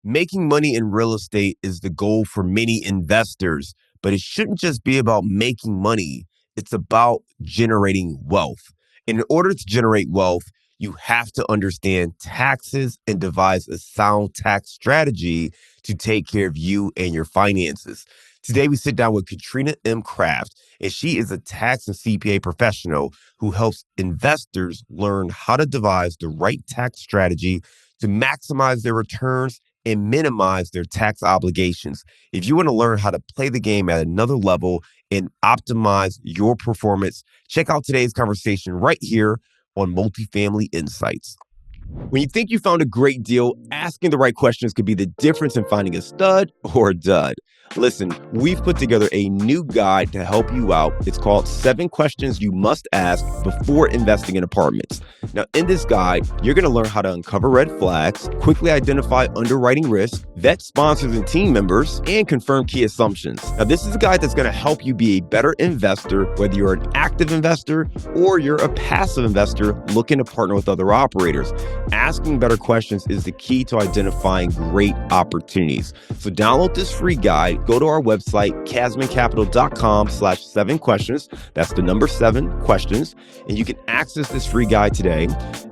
Making money in real estate is the goal for many investors, but it shouldn't just be about making money. It's about generating wealth. And in order to generate wealth, you have to understand taxes and devise a sound tax strategy to take care of you and your finances. Today, we sit down with Catrina Craft, and she is a tax and CPA professional who helps investors learn how to devise the right tax strategy to maximize their returns and minimize their tax obligations. If you want to learn how to play the game at another level and optimize your performance, check out today's conversation right here on Multifamily Insights. When you think you found a great deal, asking the right questions could be the difference in finding a stud or a dud. Listen, we've put together a new guide to help you out. It's called 7 Questions You Must Ask Before Investing in Apartments. Now, in this guide, you're going to learn how to uncover red flags, quickly identify underwriting risk, vet sponsors and team members, and confirm key assumptions. Now, this is a guide that's going to help you be a better investor, whether you're an active investor or you're a passive investor looking to partner with other operators. Asking better questions is the key to identifying great opportunities. So download this free guide. Go to our website, casmoncapital.com/7 questions. That's the number 7 questions. And you can access this free guide today.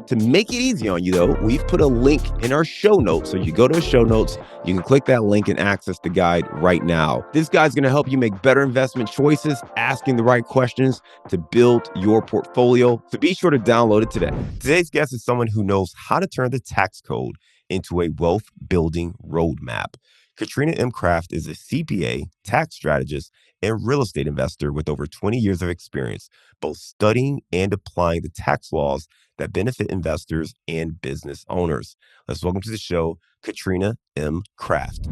To make it easy on you, though, we've put a link in our show notes. So you go to the show notes, you can click that link and access the guide right now. This guide's going to help you make better investment choices, asking the right questions to build your portfolio. So be sure to download it today. Today's guest is someone who knows how to turn the tax code into a wealth building roadmap. Catrina Craft is a CPA, tax strategist, and real estate investor with over 20 years of experience, both studying and applying the tax laws that benefit investors and business owners. Let's welcome to the show, Catrina Craft.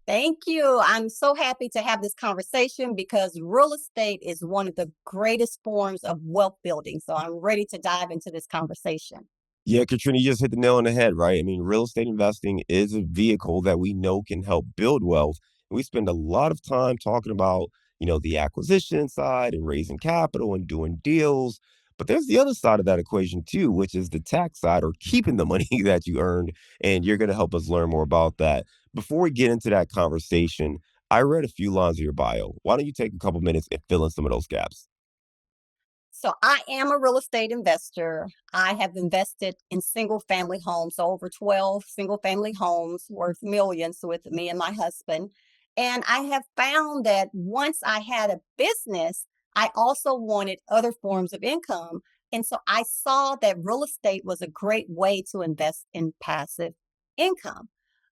Thank you. I'm so happy to have this conversation because real estate is one of the greatest forms of wealth building. So I'm ready to dive into this conversation. Yeah, Katrina, you just hit the nail on the head, right? I mean, real estate investing is a vehicle that we know can help build wealth. We spend a lot of time talking about, the acquisition side and raising capital and doing deals. But there's the other side of that equation too, which is the tax side or keeping the money that you earned. And you're going to help us learn more about that. Before we get into that conversation, I read a few lines of your bio. Why don't you take a couple minutes and fill in some of those gaps? So I am a real estate investor. I have invested in single family homes, so over 12 single family homes worth millions with me and my husband. And I have found that once I had a business, I also wanted other forms of income. And so I saw that real estate was a great way to invest in passive income.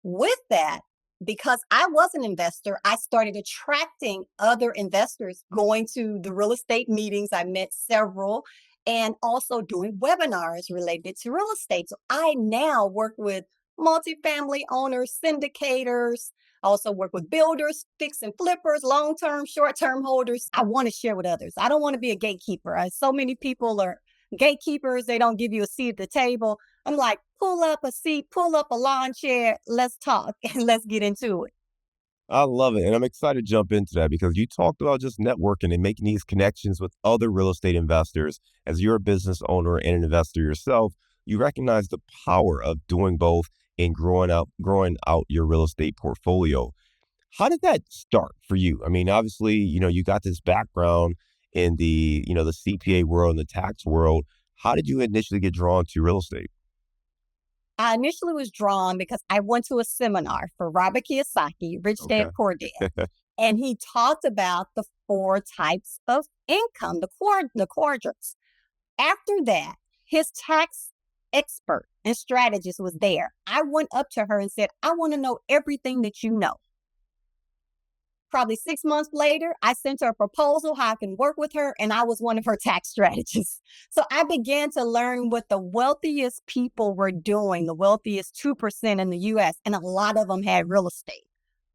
With that, because I was an investor, I started attracting other investors, going to the real estate meetings. I met several and also doing webinars related to real estate. So I now work with multifamily owners, syndicators. I also work with builders, fix and flippers, long-term, short-term holders. I want to share with others. I don't want to be a gatekeeper. So many people are gatekeepers. They don't give you a seat at the table. I'm like, pull up a seat, pull up a lawn chair, let's talk and let's get into it. I love it. And I'm excited to jump into that because you talked about just networking and making these connections with other real estate investors. As you're a business owner and an investor yourself, you recognize the power of doing both and growing out your real estate portfolio. How did that start for you? I mean, obviously, you got this background in the CPA world and the tax world. How did you initially get drawn to real estate? I initially was drawn because I went to a seminar for Robert Kiyosaki, Rich Okay. Dad Poor Dad, and he talked about the 4 types of income, the quadrants. After that, his tax expert and strategist was there. I went up to her and said, I want to know everything that you know. Probably 6 months later, I sent her a proposal how I can work with her, and I was one of her tax strategists. So I began to learn what the wealthiest people were doing, the wealthiest 2% in the US, and a lot of them had real estate.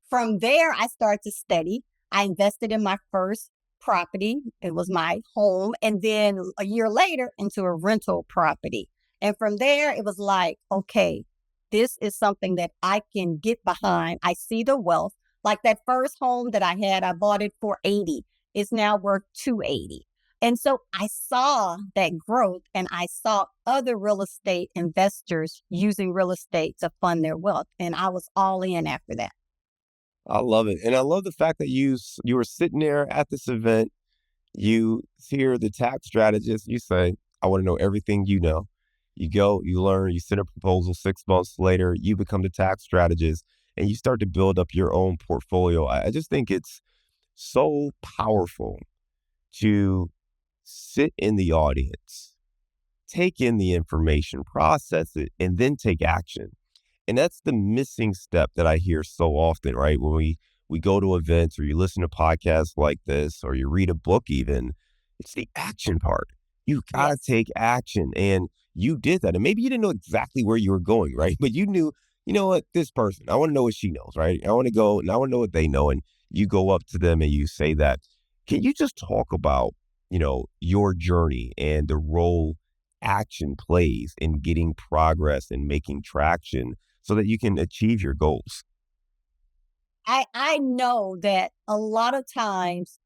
From there, I started to study. I invested in my first property. It was my home. And then a year later, into a rental property. And from there, it was like, okay, this is something that I can get behind. I see the wealth. Like that first home that I had, I bought it for 80. It's now worth 280. And so I saw that growth and I saw other real estate investors using real estate to fund their wealth. And I was all in after that. I love it. And I love the fact that you were sitting there at this event. You hear the tax strategist, you say, I want to know everything you know. You go, you learn, you send a proposal 6 months later, you become the tax strategist, and you start to build up your own portfolio. I just think it's so powerful to sit in the audience, take in the information, process it, and then take action. And that's the missing step that I hear so often, right? When we go to events or you listen to podcasts like this or you read a book even, it's the action part. You got to Yes. take action. And you did that. And maybe you didn't know exactly where you were going, right? But you knew, you know what, this person, I want to know what she knows, right? I want to go and I want to know what they know. And you go up to them and you say that. Can you just talk about, your journey and the role action plays in getting progress and making traction so that you can achieve your goals? I know that a lot of times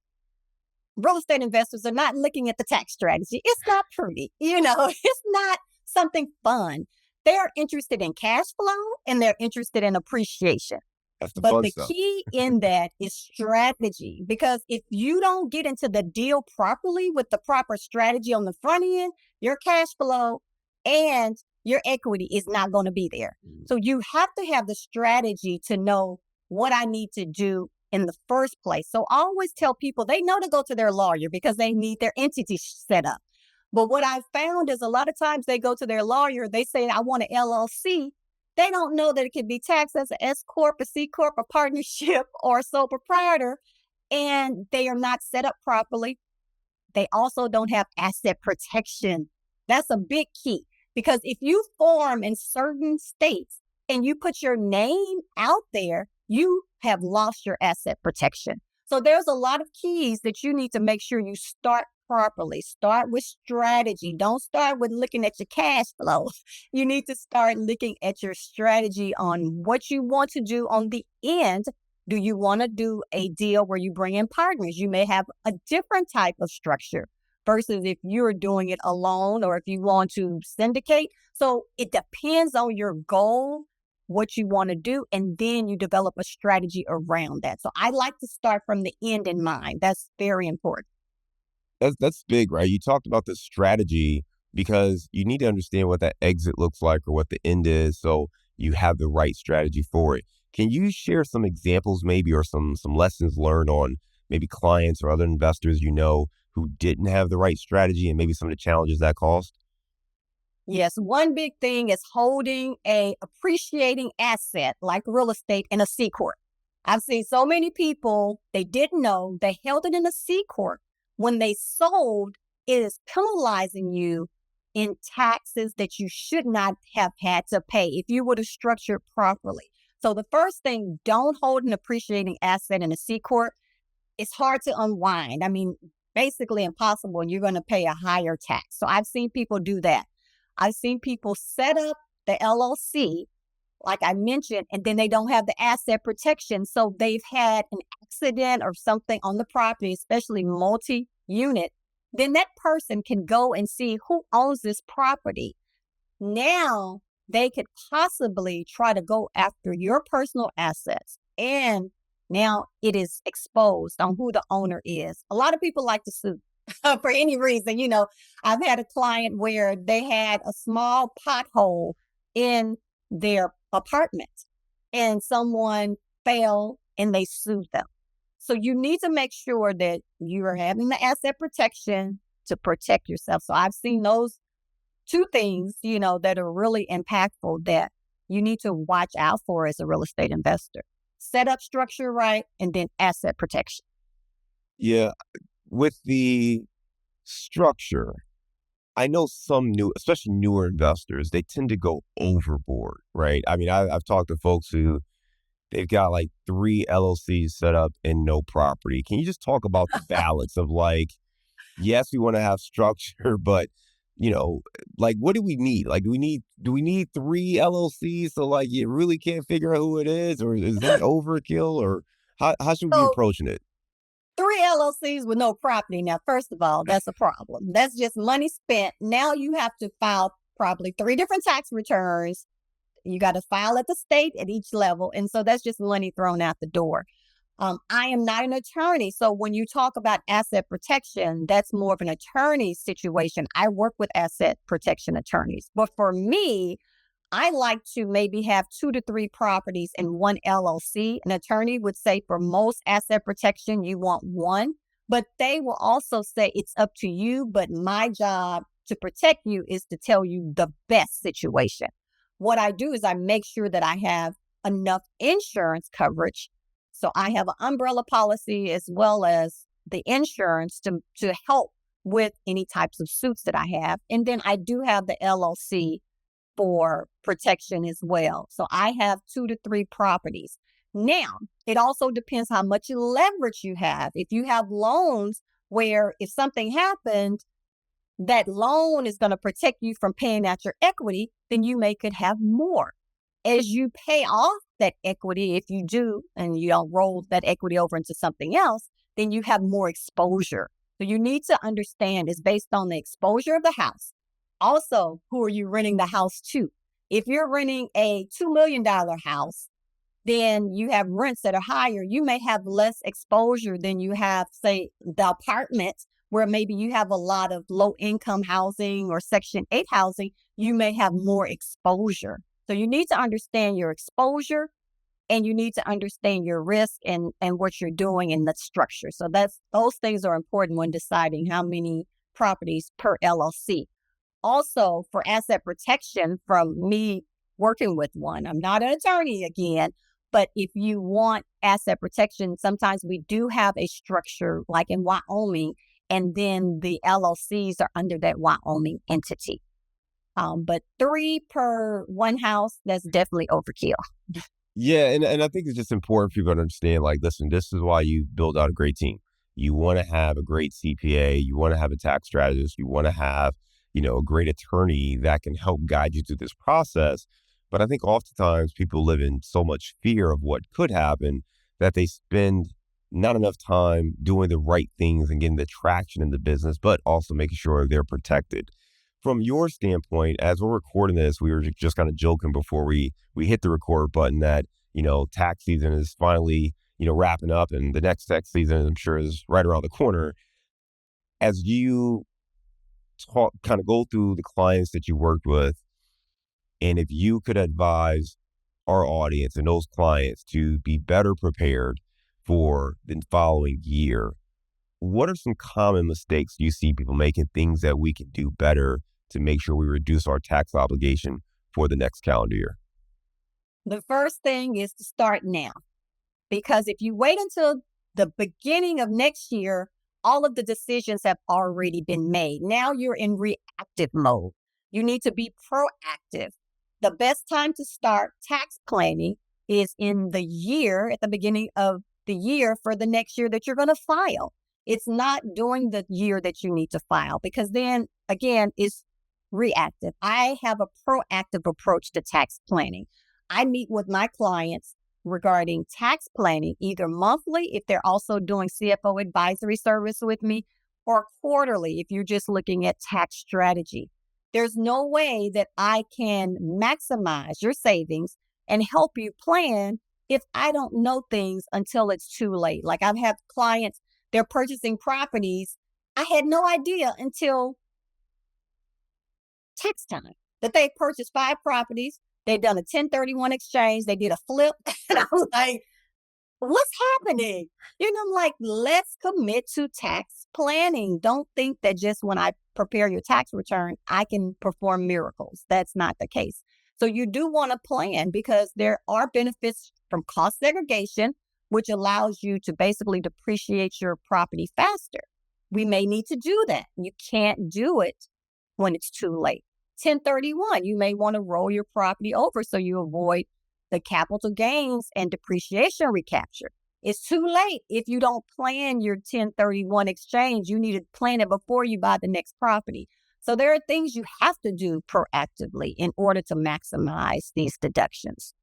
real estate investors are not looking at the tax strategy. It's not pretty, it's not something fun. They're interested in cash flow and they're interested in appreciation. That's the But fun the stuff. key in that is strategy, because if you don't get into the deal properly with the proper strategy on the front end, your cash flow and your equity is not going to be there. So you have to have the strategy to know what I need to do in the first place. So I always tell people they know to go to their lawyer because they need their entity set up. But what I found is a lot of times they go to their lawyer, they say, I want an LLC. They don't know that it could be taxed as an S Corp, a C Corp, a partnership, or a sole proprietor, and they are not set up properly. They also don't have asset protection. That's a big key, because if you form in certain states and you put your name out there, you have lost your asset protection. So there's a lot of keys that you need to make sure you start properly. Start with strategy. Don't start with looking at your cash flow. You need to start looking at your strategy on what you want to do on the end. Do you want to do a deal where you bring in partners? You may have a different type of structure versus if you're doing it alone or if you want to syndicate. So it depends on your goal, what you want to do, and then you develop a strategy around that. So I like to start from the end in mind. That's very important. That's big, right? You talked about the strategy because you need to understand what that exit looks like or what the end is, so you have the right strategy for it. Can you share some examples, maybe, or some lessons learned on maybe clients or other investors who didn't have the right strategy and maybe some of the challenges that caused? Yes, one big thing is holding a appreciating asset like real estate in a C corp. I've seen so many people, they didn't know they held it in a C corp. When they sold, it is penalizing you in taxes that you should not have had to pay if you would have structured properly. So the first thing, don't hold an appreciating asset in a C corp. It's hard to unwind. I mean, basically impossible, and you're going to pay a higher tax. So I've seen people do that. I've seen people set up the LLC, like I mentioned, and then they don't have the asset protection. So they've had an accident or something on the property, especially multi-unit. Then that person can go and see who owns this property. Now they could possibly try to go after your personal assets. And now it is exposed on who the owner is. A lot of people like to sue for any reason. I've had a client where they had a small pothole in their apartment and someone fell and they sued them. So you need to make sure that you are having the asset protection to protect yourself. So I've seen those two things, that are really impactful that you need to watch out for as a real estate investor. Set up structure right, and then asset protection. Yeah, with the structure, I know some especially newer investors, they tend to go overboard, right? I mean, I've talked to folks who they've got like 3 LLCs set up and no property. Can you just talk about the balance of like, yes, we want to have structure, but you know, like what do we need? Like, do we need 3 LLCs so like you really can't figure out who it is, or is that overkill, or how should we be So approaching it? 3 LLCs with no property. Now, first of all, that's a problem. That's just money spent. Now you have to file probably 3 different tax returns. You got to file at the state at each level. And so that's just money thrown out the door. I am not an attorney. So when you talk about asset protection, that's more of an attorney situation. I work with asset protection attorneys. But for me, I like to maybe have 2 to 3 properties in one LLC. An attorney would say for most asset protection, you want one, but they will also say it's up to you. But my job to protect you is to tell you the best situation. What I do is I make sure that I have enough insurance coverage. So I have an umbrella policy as well as the insurance to help with any types of suits that I have. And then I do have the LLC for protection as well. So I have 2 to 3 properties. Now, it also depends how much leverage you have. If you have loans where if something happened, that loan is going to protect you from paying out your equity, then you could have more. As you pay off that equity, if you do, and you don't roll that equity over into something else, then you have more exposure. So you need to understand it's based on the exposure of the house. Also, who are you renting the house to? If you're renting a $2 million house, then you have rents that are higher. You may have less exposure than you have, say, the apartments, where maybe you have a lot of low income housing or Section 8 housing. You may have more exposure. So you need to understand your exposure and you need to understand your risk and what you're doing in the structure. So those things are important when deciding how many properties per LLC. Also, for asset protection, from me working with one, I'm not an attorney again, but if you want asset protection, sometimes we do have a structure like in Wyoming, and then the LLCs are under that Wyoming entity. But 3 per one house, that's definitely overkill. Yeah, and I think it's just important for people to understand, like, listen, this is why you build out a great team. You want to have a great CPA, you want to have a tax strategist, you want to have, a great attorney that can help guide you through this process. But I think oftentimes people live in so much fear of what could happen that they spend not enough time doing the right things and getting the traction in the business, but also making sure they're protected. From your standpoint, as we're recording this, we were just kind of joking before we hit the record button that, tax season is finally, wrapping up, and the next tax season, I'm sure, is right around the corner. As you kind of go through the clients that you worked with, and if you could advise our audience and those clients to be better prepared for the following year, what are some common mistakes you see people making, things that we can do better to make sure we reduce our tax obligation for the next calendar year? The first thing is to start now, because if you wait until the beginning of next year, all of the decisions have already been made. Now you're in reactive mode. You need to be proactive. The best time to start tax planning is in the year, at the beginning of the year for the next year that you're going to file. It's not during the year that you need to file, because then, again, it's reactive. I have a proactive approach to tax planning. I meet with my clients regarding tax planning, either monthly, if they're also doing CFO advisory service with me, or quarterly, if you're just looking at tax strategy. There's no way that I can maximize your savings and help you plan if I don't know things until it's too late. Like, I've had clients, they're purchasing properties. I had no idea until tax time that they purchased 5 properties. They'd done a 1031 exchange. They did a flip. And I was like, what's happening? I'm like, let's commit to tax planning. Don't think that just when I prepare your tax return, I can perform miracles. That's not the case. So you do want to plan, because there are benefits from cost segregation, which allows you to basically depreciate your property faster. We may need to do that. You can't do it when it's too late. 1031, you may want to roll your property over so you avoid the capital gains and depreciation recapture. It's too late if you don't plan your 1031 exchange. You need to plan it before you buy the next property. So there are things you have to do proactively in order to maximize these deductions.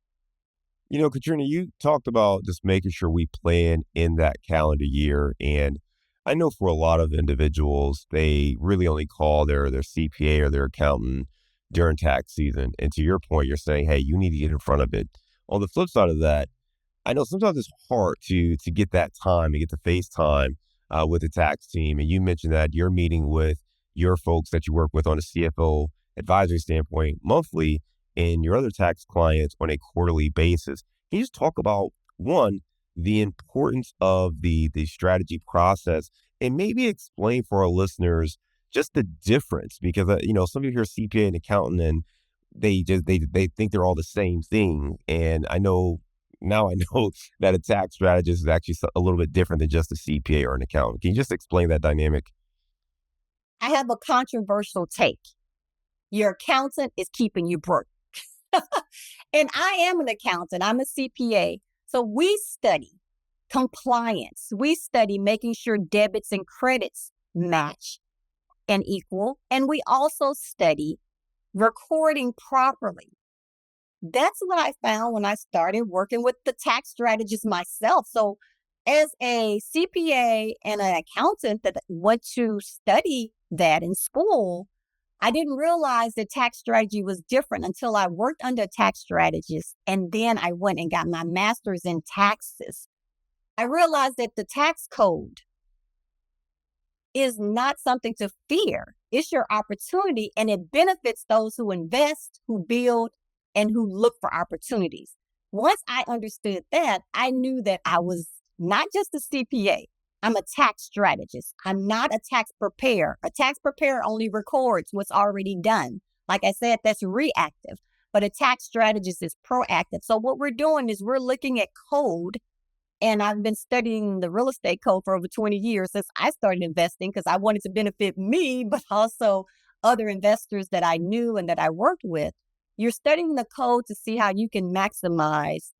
Katrina, you talked about just making sure we plan in that calendar year. And I know for a lot of individuals, they really only call their CPA or their accountant during tax season. And to your point, you're saying, hey, you need to get in front of it. On the flip side of that, I know sometimes it's hard to get that time and get the face time with the tax team. And you mentioned that you're meeting with your folks that you work with on a CFO advisory standpoint monthly and your other tax clients on a quarterly basis. Can you just talk about one, the importance of the strategy process and maybe explain for our listeners just the difference because some people hear CPA and accountant and they think they're all the same thing. And I know that a tax strategist is actually a little bit different than just a CPA or an accountant. Can you just explain that dynamic? I have a controversial take. Your accountant is keeping you broke. And I am an accountant, I'm a CPA. So we study compliance, we study making sure debits and credits match and equal. And we also study recording properly. That's what I found when I started working with the tax strategist myself. So, as a CPA and an accountant that went to study that in school, I didn't realize that tax strategy was different until I worked under a tax strategist. And then I went and got my master's in taxes. I realized that the tax code is not something to fear. It's your opportunity and it benefits those who invest, who build, and who look for opportunities. Once I understood that, I knew that I was not just a CPA. I'm a tax strategist. I'm not a tax preparer. A tax preparer only records what's already done. Like I said, that's reactive, but a tax strategist is proactive. So what we're doing is we're looking at code, and I've been studying the real estate code for over 20 years since I started investing because I wanted to benefit me, but also other investors that I knew and that I worked with. You're studying the code to see how you can maximize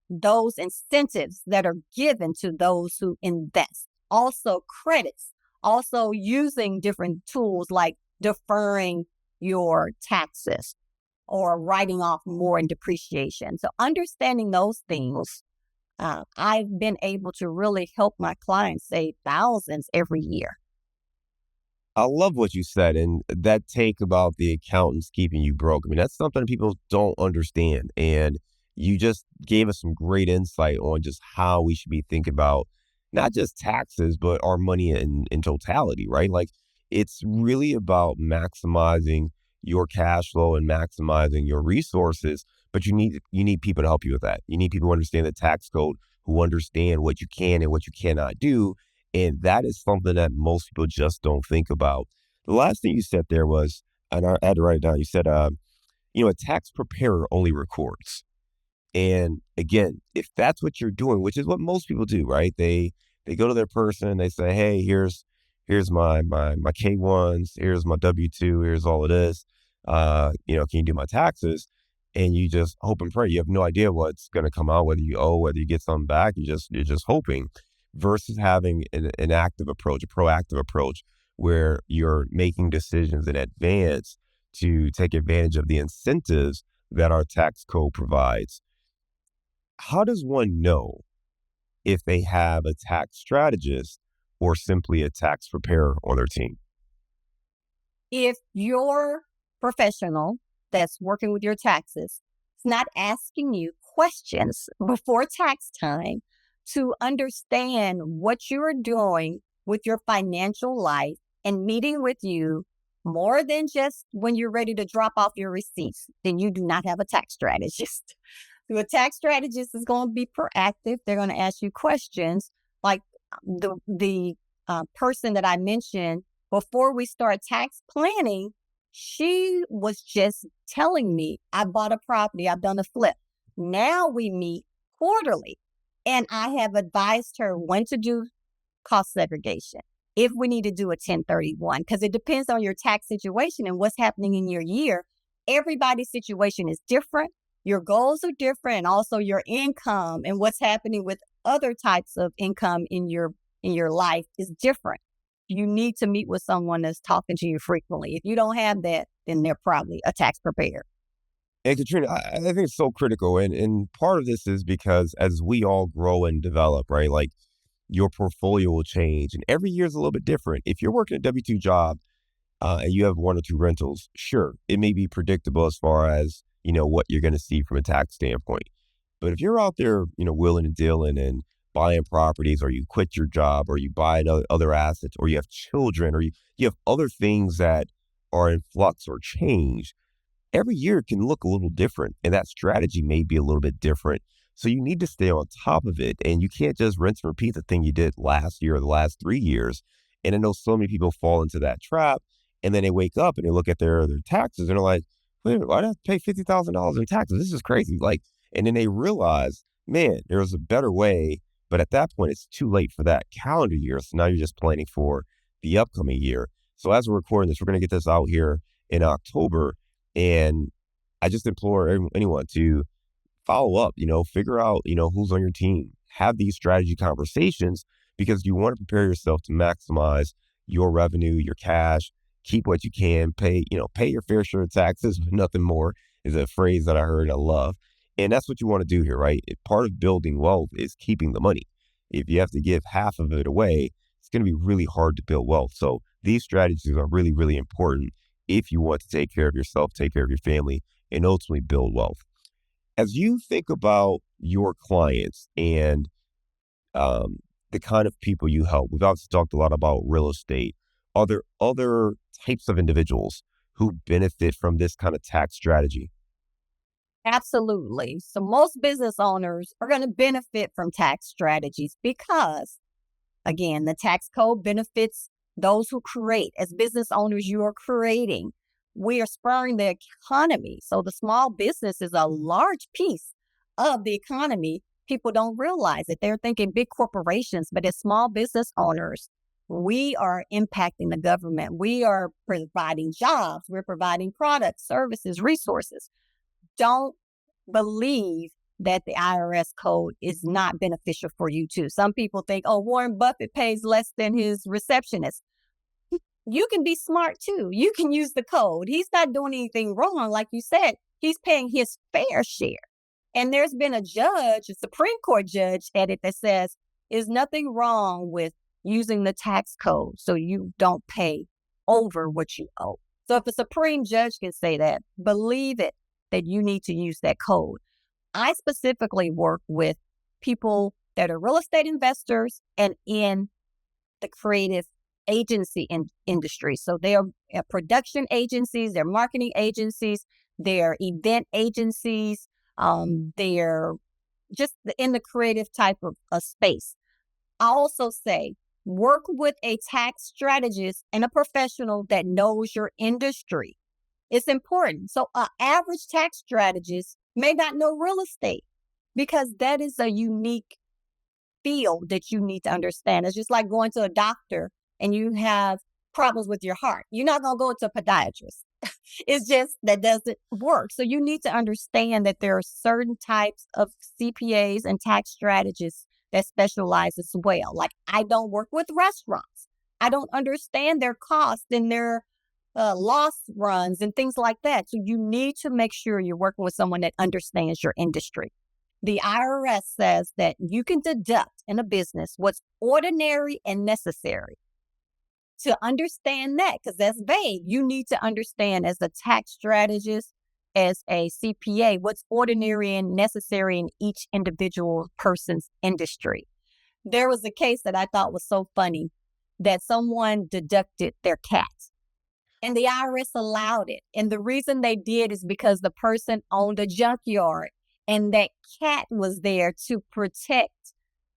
those incentives that are given to those who invest. Also credits, also using different tools like deferring your taxes or writing off more in depreciation. So understanding those things, I've been able to really help my clients save thousands every year. I love what you said, and that take about the accountants keeping you broke. I mean, that's something people don't understand. And you just gave us some great insight on just how we should be thinking about not just taxes, but our money in totality, right? Like, it's really about maximizing your cash flow and maximizing your resources. But you need people to help you with that. You need people who understand the tax code, who understand what you can and what you cannot do, and that is something that most people just don't think about. The last thing you said there was, and I had to write it down. You said, a tax preparer only records. And again, if that's what you're doing, which is what most people do, right? They go to their person, they say, "Hey, here's my K-1s, here's my W-2, here's all of this. Can you do my taxes?" And you just hope and pray. You have no idea what's going to come out, whether you owe, whether you get something back. You're just hoping, versus having an active approach, a proactive approach, where you're making decisions in advance to take advantage of the incentives that our tax code provides. How does one know if they have a tax strategist or simply a tax preparer on their team? If your professional that's working with your taxes is not asking you questions before tax time to understand what you're doing with your financial life and meeting with you more than just when you're ready to drop off your receipts, then you do not have a tax strategist. So a tax strategist is going to be proactive. They're going to ask you questions like the person that I mentioned before we start tax planning. She was just telling me, I bought a property, I've done a flip. Now we meet quarterly. And I have advised her when to do cost segregation, if we need to do a 1031, because it depends on your tax situation and what's happening in your year. Everybody's situation is different. Your goals are different, and also your income and what's happening with other types of income in your life is different. You need to meet with someone that's talking to you frequently. If you don't have that, then they're probably a tax preparer. And Katrina, I think it's so critical. And part of this is because as we all grow and develop, right, like your portfolio will change and every year is a little bit different. If you're working a W 2 job, and you have one or two rentals, sure, it may be predictable as far as, what you're going to see from a tax standpoint. But if you're out there, willing and dealing and buying properties, or you quit your job, or you buy other assets, or you have children, or you have other things that are in flux or change, every year it can look a little different and that strategy may be a little bit different. So you need to stay on top of it and you can't just rinse and repeat the thing you did last year or the last 3 years. And I know so many people fall into that trap and then they wake up and they look at their taxes and they're like, wait a minute, why did I have to pay $50,000 in taxes? This is crazy. Like, and then they realize, man, there's a better way. But at that point, it's too late for that calendar year. So now you're just planning for the upcoming year. So as we're recording this, we're going to get this out here in October. And I just implore anyone to follow up, figure out, who's on your team, have these strategy conversations because you want to prepare yourself to maximize your revenue, your cash, keep what you can, pay your fair share of taxes, but nothing more is a phrase that I heard I love. And that's what you want to do here, right? Part of building wealth is keeping the money. If you have to give half of it away, it's going to be really hard to build wealth. So these strategies are really, really important if you want to take care of yourself, take care of your family, and ultimately build wealth. As you think about your clients and um, the kind of people you help, we've obviously talked a lot about real estate. Are there other types of individuals who benefit from this kind of tax strategy? Absolutely. So most business owners are going to benefit from tax strategies because, again, the tax code benefits those who create. As business owners, you are creating. We are spurring the economy. So the small business is a large piece of the economy. People don't realize it. They're thinking big corporations, but as small business owners, we are impacting the government. We are providing jobs. We're providing products, services, resources. Don't believe that the IRS code is not beneficial for you too. Some people think, oh, Warren Buffett pays less than his receptionist. You can be smart too. You can use the code. He's not doing anything wrong. Like you said, he's paying his fair share. And there's been a judge, a Supreme Court judge at it that says, is nothing wrong with using the tax code so you don't pay over what you owe. So if a Supreme Judge can say that, believe it, that you need to use that code. I specifically work with people that are real estate investors and in the creative agency industry. So they are production agencies, they're marketing agencies, they're event agencies, they're just in the creative type of a space. I also say work with a tax strategist and a professional that knows your industry. It's important. So an average tax strategist may not know real estate because that is a unique field that you need to understand. It's just like going to a doctor and you have problems with your heart. You're not going to go to a podiatrist. It's just that doesn't work. So you need to understand that there are certain types of CPAs and tax strategists that specialize as well. Like I don't work with restaurants. I don't understand their costs and their loss runs and things like that. So you need to make sure you're working with someone that understands your industry. The IRS says that you can deduct in a business what's ordinary and necessary. To understand that, because that's vague, you need to understand as a tax strategist, as a CPA, what's ordinary and necessary in each individual person's industry. There was a case that I thought was so funny that someone deducted their cat and the IRS allowed it. And the reason they did is because the person owned a junkyard and that cat was there to protect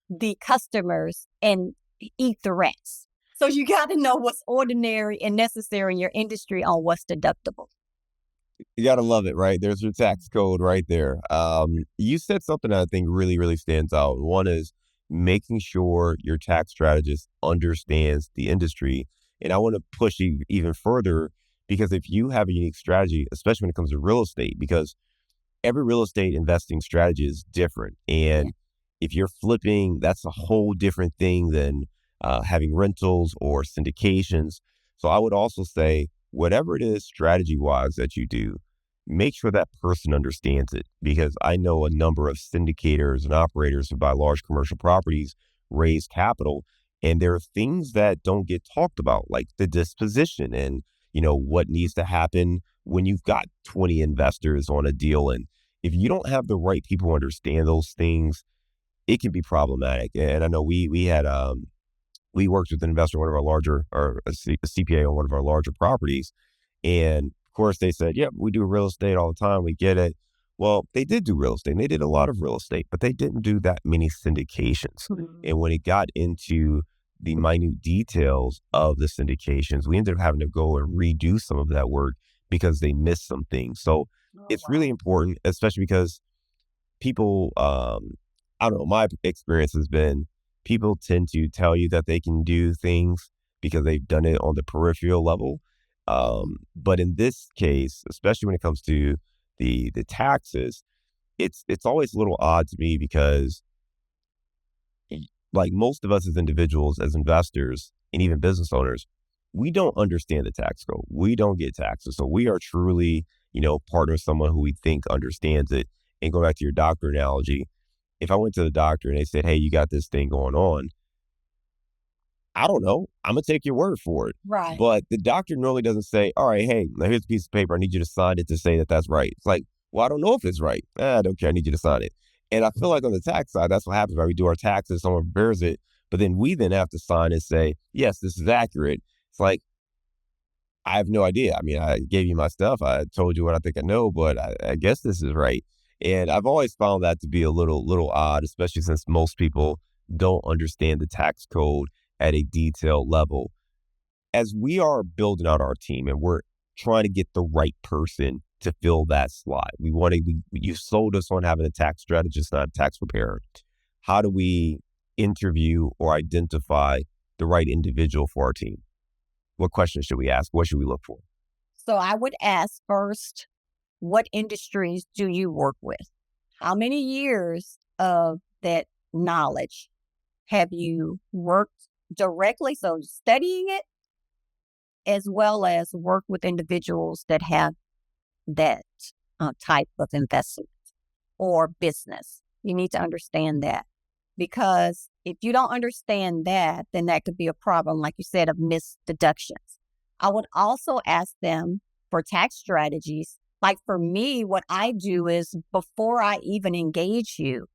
the customers and eat the rats. So you got to know what's ordinary and necessary in your industry on what's deductible. You got to love it, right? There's your tax code right there. You said something that I think really, really stands out. One is making sure your tax strategist understands the industry. And I want to push you even further because if you have a unique strategy, especially when it comes to real estate, because every real estate investing strategy is different. And if you're flipping, that's a whole different thing than having rentals or syndications. So I would also say, whatever it is strategy wise that you do, make sure that person understands it, because I know a number of syndicators and operators who buy large commercial properties raise capital, and there are things that don't get talked about, like the disposition and what needs to happen when you've got 20 investors on a deal. And if you don't have the right people who understand those things, it can be problematic. And I know we worked with an investor, one of our larger, or a CPA on one of our larger properties. And of course they said, yeah, we do real estate all the time. We get it. Well, they did do real estate, and they did a lot of real estate, but they didn't do that many syndications. And when it got into the minute details of the syndications, we ended up having to go and redo some of that work because they missed some things. So it's really important, especially because people, I don't know, my experience has been people tend to tell you that they can do things because they've done it on the peripheral level. But in this case, especially when it comes to the taxes, it's always a little odd to me because like most of us as individuals, as investors, and even business owners, we don't understand the tax code. We don't get taxes. So we are truly, partner with someone who we think understands it. And go back to your doctor analogy, if I went to the doctor and they said, hey, you got this thing going on, I don't know. I'm going to take your word for it. Right. But the doctor normally doesn't say, all right, hey, now here's a piece of paper. I need you to sign it to say that that's right. It's like, well, I don't know if it's right. I don't care. I need you to sign it. And I feel like on the tax side, that's what happens, right? We do our taxes, someone prepares it, but then we then have to sign and say, yes, this is accurate. It's like, I have no idea. I mean, I gave you my stuff. I told you what I think I know, but I guess this is right. And I've always found that to be a little odd, especially since most people don't understand the tax code at a detailed level. As we are building out our team and we're trying to get the right person to fill that slot, you sold us on having a tax strategist, not a tax preparer. How do we interview or identify the right individual for our team? What questions should we ask? What should we look for? So I would ask first, what industries do you work with? How many years of that knowledge have you worked directly? So studying it, as well as work with individuals that have that type of investment or business. You need to understand that, because if you don't understand that, then that could be a problem, like you said, of missed deductions. I would also ask them for tax strategies. Like for me, what I do is before I even engage you,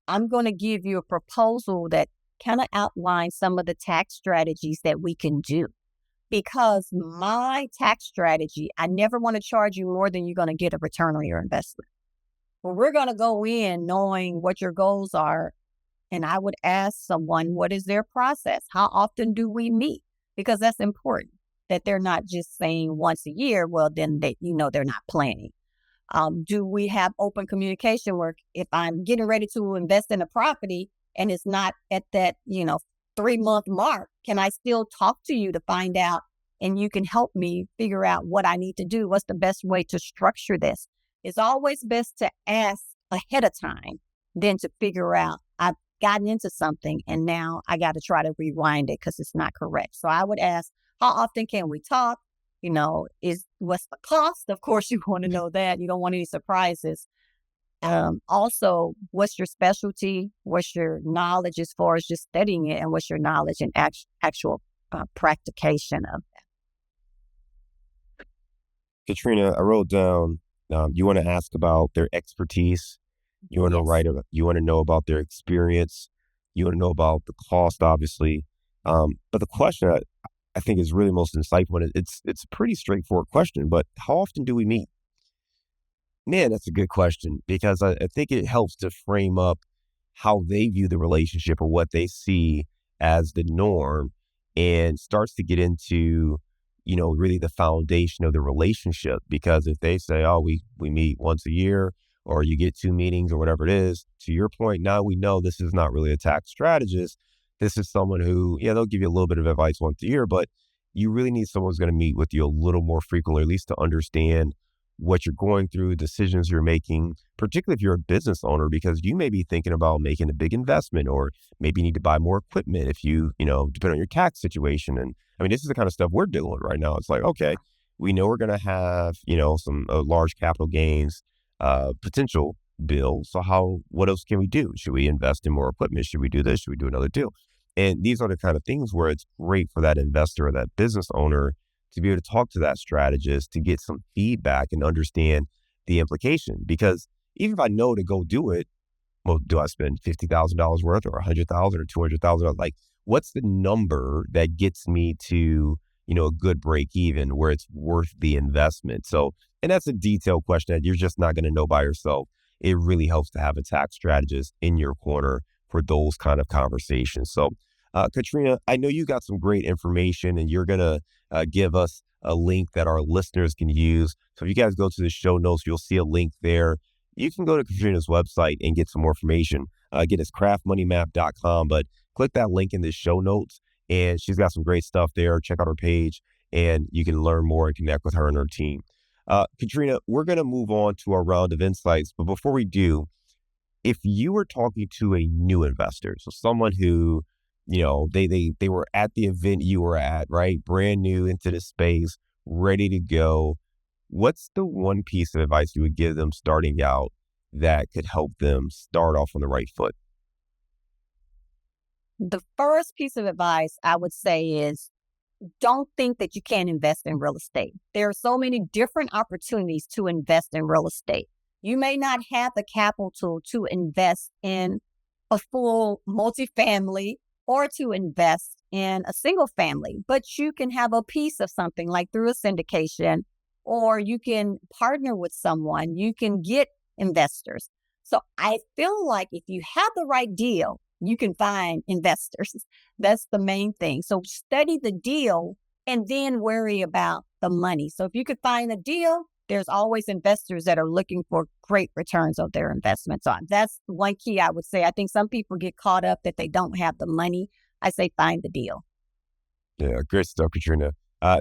I'm going to give you a proposal that kind of outlines some of the tax strategies that we can do. Because my tax strategy, I never want to charge you more than you're going to get a return on your investment. Well, we're going to go in knowing what your goals are. And I would ask someone, what is their process? How often do we meet? Because that's important, that they're not just saying once a year. Well, then they're not planning. Do we have open communication where if I'm getting ready to invest in a property and it's not at that, 3-month mark, can I still talk to you to find out, and you can help me figure out what I need to do? What's the best way to structure this? It's always best to ask ahead of time than to figure out I've gotten into something and now I got to try to rewind it because it's not correct. So I would ask, how often can we talk? What's the cost? Of course, you want to know that. You don't want any surprises. Also, what's your specialty? What's your knowledge as far as just studying it? And what's your knowledge and actual practication of that? Catrina, I wrote down, you want to ask about their expertise. You want to you want to know about their experience. You want to know about the cost, obviously. But the question I think is really most insightful. And it's a pretty straightforward question, but how often do we meet? Man, that's a good question, because I think it helps to frame up how they view the relationship or what they see as the norm, and starts to get into, really the foundation of the relationship. Because if they say, oh, we meet once a year, or you get 2 meetings or whatever it is, to your point, now we know this is not really a tax strategist. This is someone who, they'll give you a little bit of advice once a year, but you really need someone who's going to meet with you a little more frequently, or at least to understand what you're going through, decisions you're making, particularly if you're a business owner, because you may be thinking about making a big investment, or maybe you need to buy more equipment if you, depending on your tax situation. And I mean, this is the kind of stuff we're dealing with right now. It's like, okay, We know we're going to have, some large capital gains potential bill. So what else can we do? Should we invest in more equipment? Should we do this? Should we do another deal? And these are the kind of things where it's great for that investor or that business owner to be able to talk to that strategist to get some feedback and understand the implication. Because even if I know to go do it, well, do I spend $50,000 worth or $100,000 or $200,000? Like, what's the number that gets me to, a good break even where it's worth the investment? So, and that's a detailed question that you're just not going to know by yourself. It really helps to have a tax strategist in your corner for those kind of conversations. So, Catrina, I know you got some great information and you're going to give us a link that our listeners can use. So if you guys go to the show notes, you'll see a link there. You can go to Catrina's website and get some more information. Again, it's craftmoneymap.com, but click that link in the show notes and she's got some great stuff there. Check out her page and you can learn more and connect with her and her team. Catrina, we're going to move on to our round of insights. But before we do, if you were talking to a new investor, so someone who, they were at the event you were at, right? Brand new into the space, ready to go. What's the one piece of advice you would give them starting out that could help them start off on the right foot? The first piece of advice I would say is don't think that you can't invest in real estate. There are so many different opportunities to invest in real estate. You may not have the capital to invest in a full multifamily or to invest in a single family, but you can have a piece of something like through a syndication, or you can partner with someone, you can get investors. So I feel like if you have the right deal, you can find investors. That's the main thing. So study the deal and then worry about the money. So if you could find a deal, there's always investors that are looking for great returns of their investments. So that's one key I would say. I think some people get caught up that they don't have the money. I say find the deal. Yeah, great stuff, Catrina.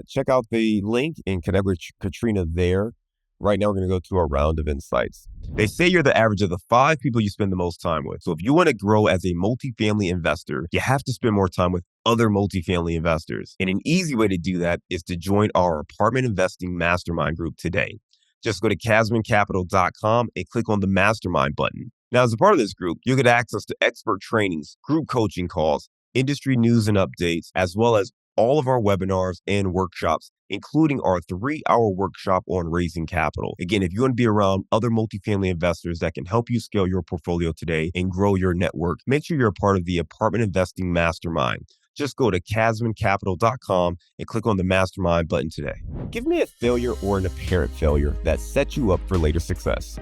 Check out the link and connect with Catrina there. Right now, we're going to go to a round of insights. They say you're the average of the 5 people you spend the most time with. So if you want to grow as a multifamily investor, you have to spend more time with other multifamily investors. And an easy way to do that is to join our apartment investing mastermind group today. Just go to casmoncapital.com and click on the mastermind button. Now, as a part of this group, you'll get access to expert trainings, group coaching calls, industry news and updates, as well as all of our webinars and workshops, including our 3-hour workshop on raising capital. Again, if you want to be around other multifamily investors that can help you scale your portfolio today and grow your network, make sure you're a part of the Apartment Investing Mastermind. Just go to casmoncapital.com and click on the mastermind button today. Give me a failure or an apparent failure that set you up for later success.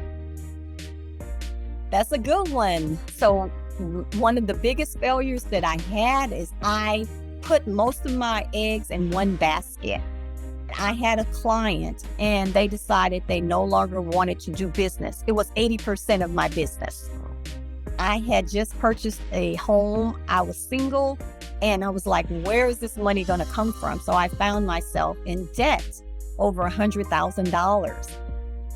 That's a good one. So one of the biggest failures that I had is I put most of my eggs in one basket. I had a client and they decided they no longer wanted to do business. It was 80% of my business. I had just purchased a home. I was single and I was like, where is this money going to come from? So I found myself in debt over $100,000.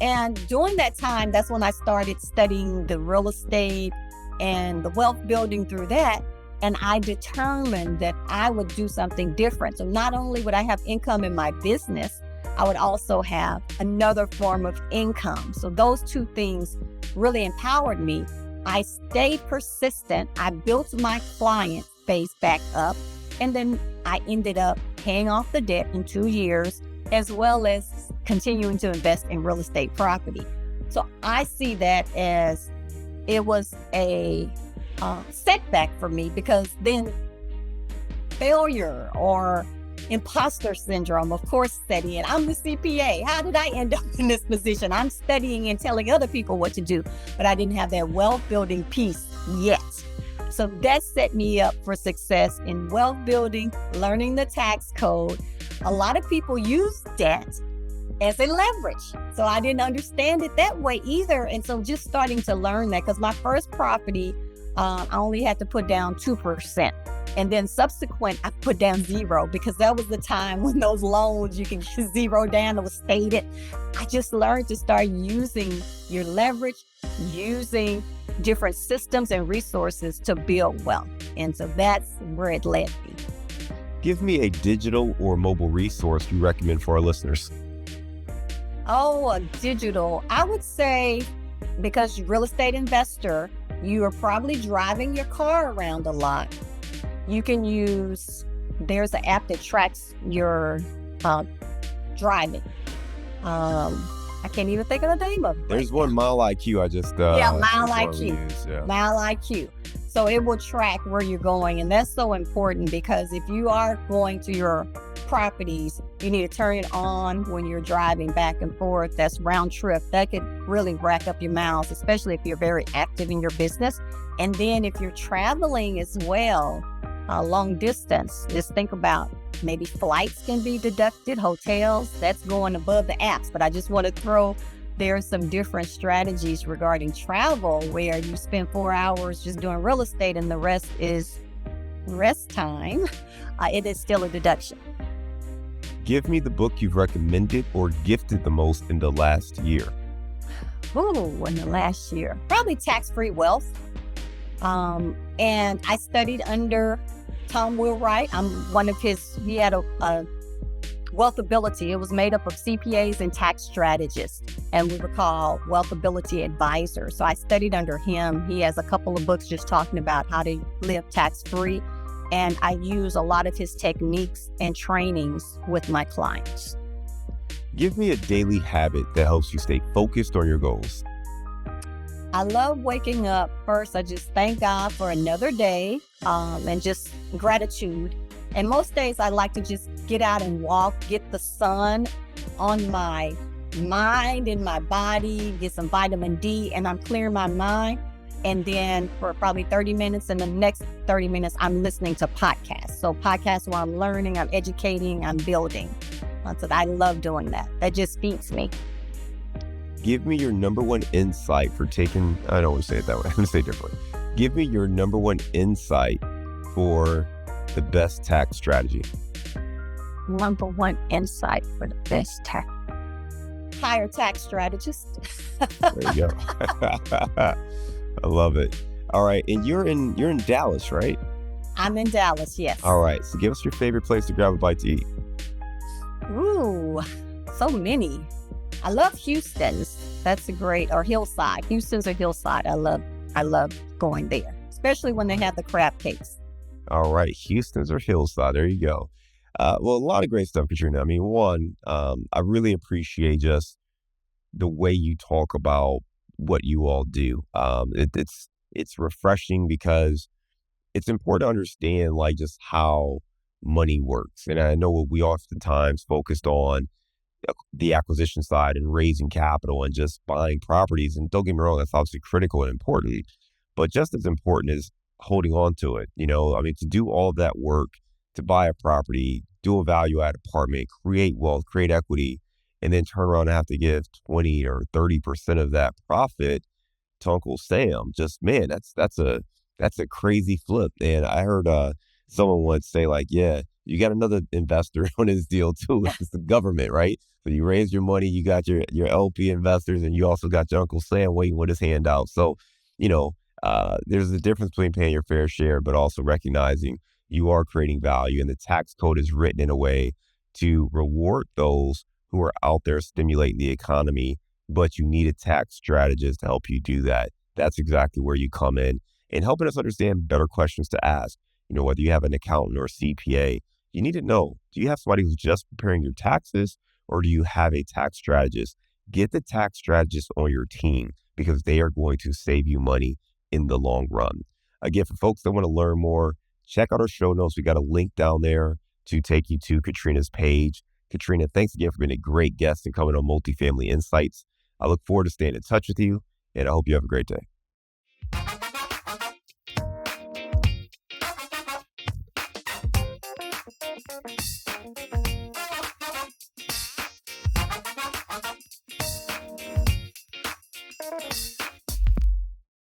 And during that time, that's when I started studying the real estate and the wealth building through that. And I determined that I would do something different. So not only would I have income in my business, I would also have another form of income. So those two things really empowered me. I stayed persistent. I built my client base back up. And then I ended up paying off the debt in 2 years, as well as continuing to invest in real estate property. So I see that as it was a setback for me, because then failure or imposter syndrome, of course, set in. I'm the CPA. How did I end up in this position? I'm studying and telling other people what to do, but I didn't have that wealth building piece yet. So that set me up for success in wealth building, learning the tax code. A lot of people use debt as a leverage. So I didn't understand it that way either. And so just starting to learn that, because my first property, I only had to put down 2%. And then subsequent, I put down 0, because that was the time when those loans, you can 0 down, it was stated. I just learned to start using your leverage, using different systems and resources to build wealth. And so that's where it led me. Give me a digital or mobile resource you recommend for our listeners. Oh, digital. I would say because you're a real estate investor, you are probably driving your car around a lot. You can use, there's an app that tracks your driving. I can't even think of the name of it. There's one, Mile IQ. I just Mile just IQ. use, yeah. Mile IQ. So it will track where you're going, and that's so important because if you are going to your properties, you need to turn it on when you're driving back and forth. That's round trip. That could really rack up your miles, especially if you're very active in your business. And then if you're traveling as well, long distance, just think about maybe flights can be deducted, hotels, that's going above the apps. But I just want to throw, there are some different strategies regarding travel where you spend 4 hours just doing real estate and the rest is rest time. It is still a deduction. Give me the book you've recommended or gifted the most in the last year. Ooh, in the last year, probably Tax-Free Wealth. And I studied under Tom Wheelwright. I'm one of his, he had a Wealth Ability. It was made up of CPAs and tax strategists, and we were called Wealth Ability Advisors. So I studied under him. He has a couple of books just talking about how to live tax-free, and I use a lot of his techniques and trainings with my clients. Give me a daily habit that helps you stay focused on your goals. I love waking up. First, I just thank God for another day, and just gratitude. And most days I like to just get out and walk, get the sun on my mind and my body, get some vitamin D, and I'm clearing my mind. And then for probably 30 minutes, and the next 30 minutes, I'm listening to podcasts. So podcasts where I'm learning, I'm educating, I'm building. So I love doing that. That just feeds me. Give me your number one insight for taking, I don't want to say it that way, I'm going to say it differently. Give me your number one insight for the best tax strategy. Number one insight for the best tax. Hire tax strategist. There you go. I love it. All right. And you're in Dallas, right? I'm in Dallas, yes. All right. So give us your favorite place to grab a bite to eat. Ooh, so many. I love Houston's. That's a great, or Hillside. Houston's or Hillside. I love going there, especially when they have the crab cakes. All right. Houston's or Hillside. There you go. Well, a lot of great stuff, Catrina. I mean, one, I really appreciate just the way you talk about what you all do. It's refreshing because it's important to understand like just how money works. And I know we oftentimes focused on the acquisition side and raising capital and just buying properties. And don't get me wrong, that's obviously critical and important, but just as important is holding on to it. You know, I mean, to do all of that work, to buy a property, do a value add apartment, create wealth, create equity, and then turn around and have to give 20 or 30% of that profit to Uncle Sam. Just, man, that's a crazy flip. And I heard someone once say like, yeah, you got another investor on this deal too. It's the government, right? So you raise your money, you got your LP investors, and you also got your Uncle Sam waiting with his hand out. So, you know, there's a difference between paying your fair share, but also recognizing you are creating value. And the tax code is written in a way to reward those who are out there stimulating the economy, but you need a tax strategist to help you do that. That's exactly where you come in and helping us understand better questions to ask. You know, whether you have an accountant or a CPA, you need to know, do you have somebody who's just preparing your taxes or do you have a tax strategist? Get the tax strategist on your team because they are going to save you money in the long run. Again, for folks that want to learn more, check out our show notes. We got a link down there to take you to Catrina's page. Catrina, thanks again for being a great guest and coming on Multifamily Insights. I look forward to staying in touch with you, and I hope you have a great day.